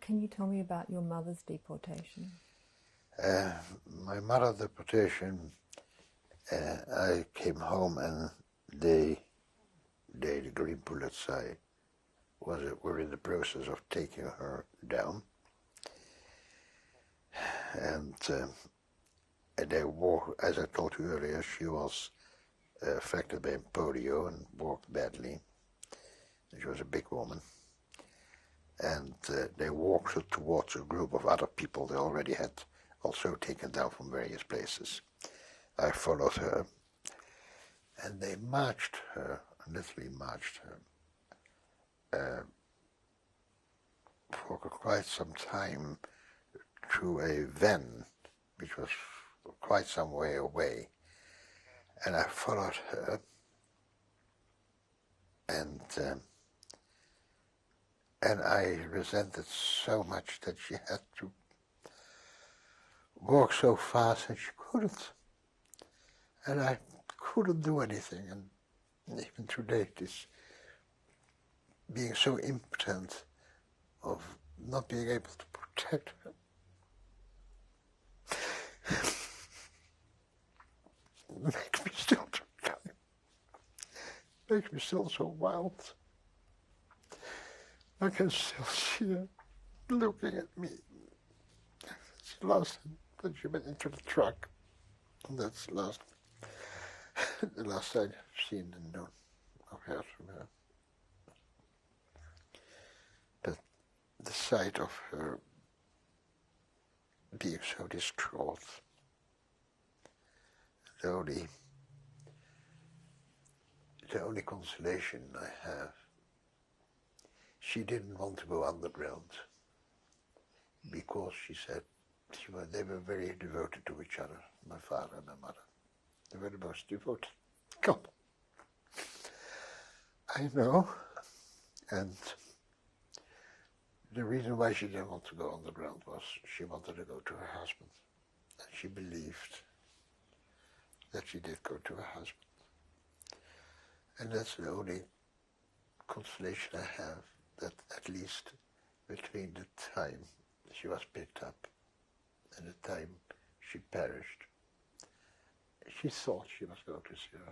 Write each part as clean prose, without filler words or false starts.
Can you tell me about your mother's deportation? My mother's deportation, I came home and the Green Bullets, were in the process of taking her down. And they walked, as I told you earlier, she was affected by polio and walked badly. She was a big woman. And they walked towards a group of other people they already had also taken down from various places. I followed her, and they marched her, literally marched her, for quite some time to a van, which was quite some way away. And I followed her, and I resented so much that she had to walk so fast and she couldn't. And I couldn't do anything. And even today, this being so impotent of not being able to protect her. Makes me still makes me still so wild. I can still see her looking at me. It's the last time that she went into the truck. And that's the last I've seen and known or heard from her. But the sight of her being so distraught, the only consolation I have, she didn't want to go underground because she said they were very devoted to each other, my father and my mother. They were the most devoted couple. I know, and the reason why she didn't want to go underground was she wanted to go to her husband, and she believed that she did go to her husband. And that's the only consolation I have, that at least between the time she was picked up and the time she perished, she thought she was going to see her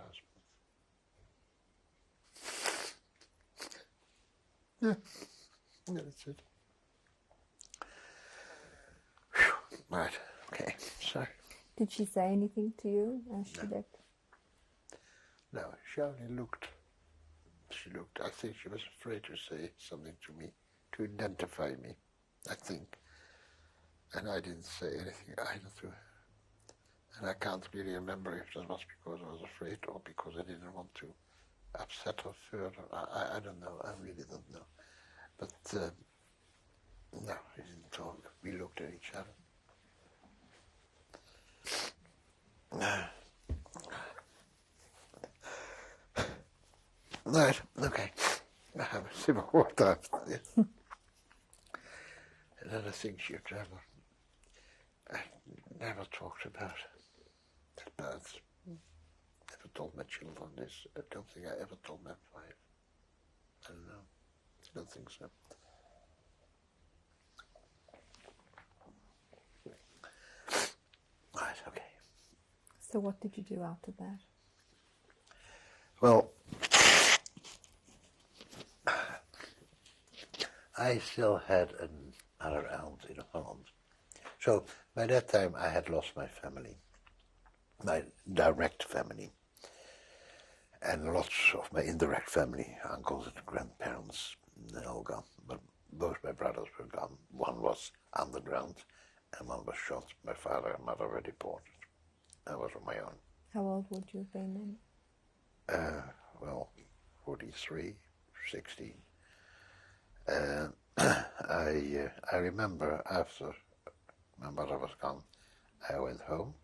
husband. Yeah, that's it. Whew. Right, okay, sorry. Did she say anything to you as she left? No, she only looked. I think she was afraid to say something to me, to identify me, I think. And I didn't say anything either to her. And I can't really remember if that was because I was afraid or because I didn't want to upset her further. I don't know, I really don't know. But no, we didn't talk. We looked at each other. Right, okay. I have a sip of water after this. Another thing she I never talked about birds. Never told my children this. I don't think I ever told my wife. I don't know. I don't think so. Right, okay. So what did you do after that? Well, I still had another aunt in Holland. So by that time I had lost my family, my direct family, and lots of my indirect family, uncles and grandparents, they're all gone. But both my brothers were gone. One was underground and one was shot. My father and mother were deported. I was on my own. How old would you have been then? Well, 43, 16. I remember after my mother was gone, I went home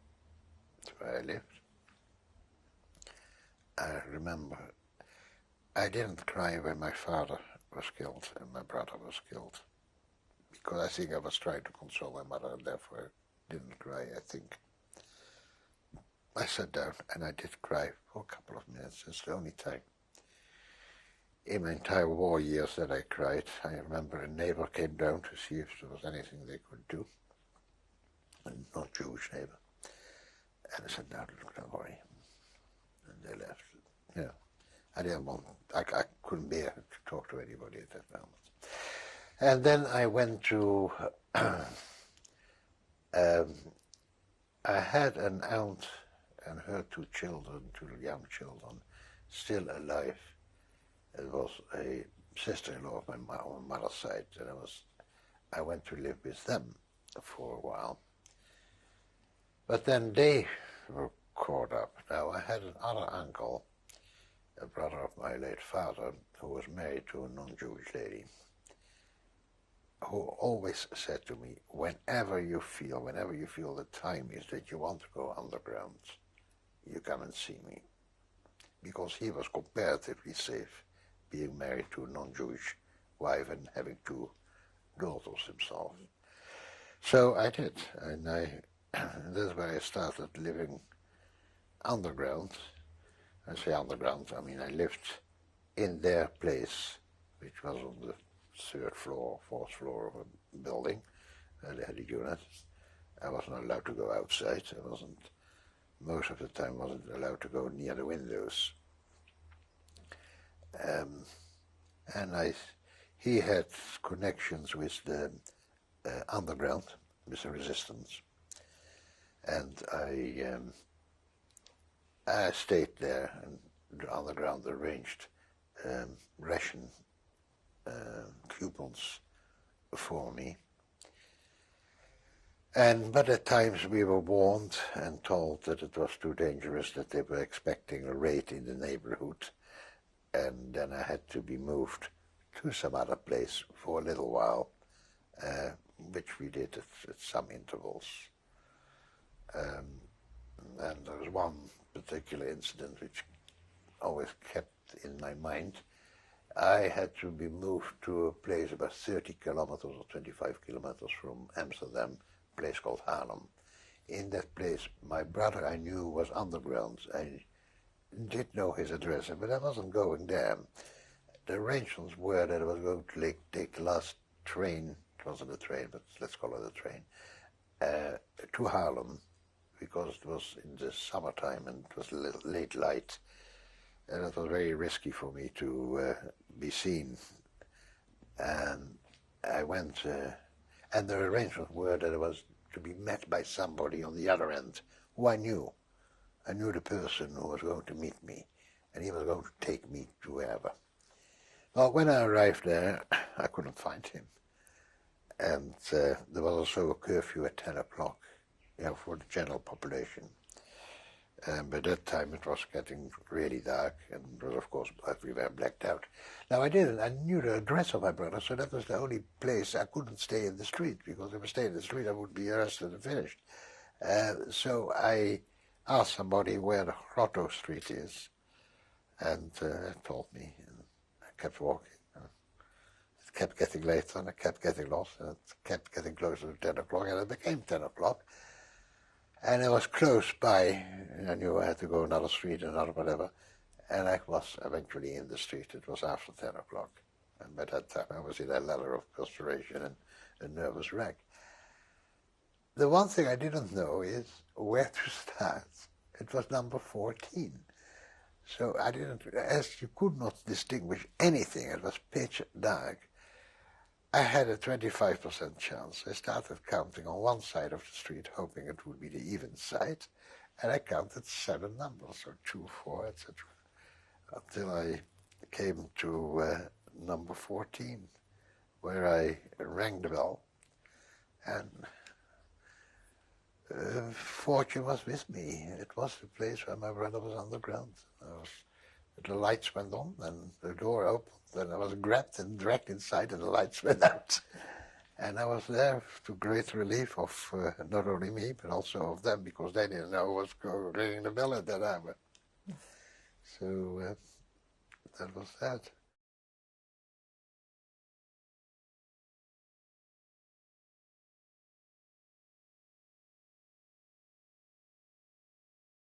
to where I lived. I remember I didn't cry when my father was killed and my brother was killed, because I think I was trying to console my mother and therefore I didn't cry, I think. I sat down and I did cry for a couple of minutes. It's the only time. in my entire war years that I cried. I remember a neighbor came down to see if there was anything they could do, a non-Jewish neighbor. And I said, no, don't worry. And they left. Yeah. I didn't want, I couldn't bear to talk to anybody at that moment. And then I went to, I had an aunt and her two children, two young children, still alive. It was a sister-in-law of my mother's side, and I went to live with them for a while. But then they were caught up. Now, I had another uncle, a brother of my late father, who was married to a non-Jewish lady, who always said to me, whenever you feel the time is that you want to go underground, you come and see me. Because he was comparatively safe, being married to a non-Jewish wife and having two daughters himself. So I did, and that's where I started living underground. I say underground, I mean I lived in their place, which was on the third floor, fourth floor of a building. They had a unit. I wasn't allowed to go outside. Most of the time wasn't allowed to go near the windows. And he had connections with the underground, with the resistance. And I stayed there, and the underground arranged ration coupons for me. But at times we were warned and told that it was too dangerous, that they were expecting a raid in the neighborhood, and then I had to be moved to some other place for a little while, which we did at some intervals. And there was one particular incident which always kept in my mind. I had to be moved to a place about 30 kilometers or 25 kilometers from Amsterdam, a place called Haarlem. In that place, my brother I knew was underground. I did know his address, but I wasn't going there. The arrangements were that I was going to take the last train, it wasn't a train, but let's call it a train, to Haarlem, because it was in the summertime and it was a little late light, and it was very risky for me to be seen. And I went, and the arrangements were that I was to be met by somebody on the other end who I knew. I knew the person who was going to meet me, and he was going to take me to wherever. Well, when I arrived there, I couldn't find him. And there was also a curfew at 10 o'clock, for the general population. By that time it was getting really dark, and it was, of course, everywhere blacked out. Now I knew the address of my brother, so that was the only place. I couldn't stay in the street, because if I stayed in the street I would be arrested and finished. So I asked somebody where the Grotto Street is, and it told me, and I kept walking. It kept getting later, and I kept getting lost, and it kept getting closer to 10 o'clock, and it became 10 o'clock. And it was close by, and I knew I had to go another street, another whatever, and I was eventually in the street. It was after 10 o'clock, and by that time I was in a ladder of perspiration and a nervous wreck. The one thing I didn't know is where to start. It was number 14. So I didn't, as you could not distinguish anything, it was pitch dark. I had a 25% chance. I started counting on one side of the street, hoping it would be the even side, and I counted 7 numbers, so 2, 4, etc., until I came to number 14, where I rang the bell, and fortune was with me. It was the place where my brother was underground. The lights went on, and the door opened, and I was grabbed and dragged inside, and the lights went out. And I was there to great relief of not only me, but also of them, because they didn't know who was ringing the bell at that hour. So that was that.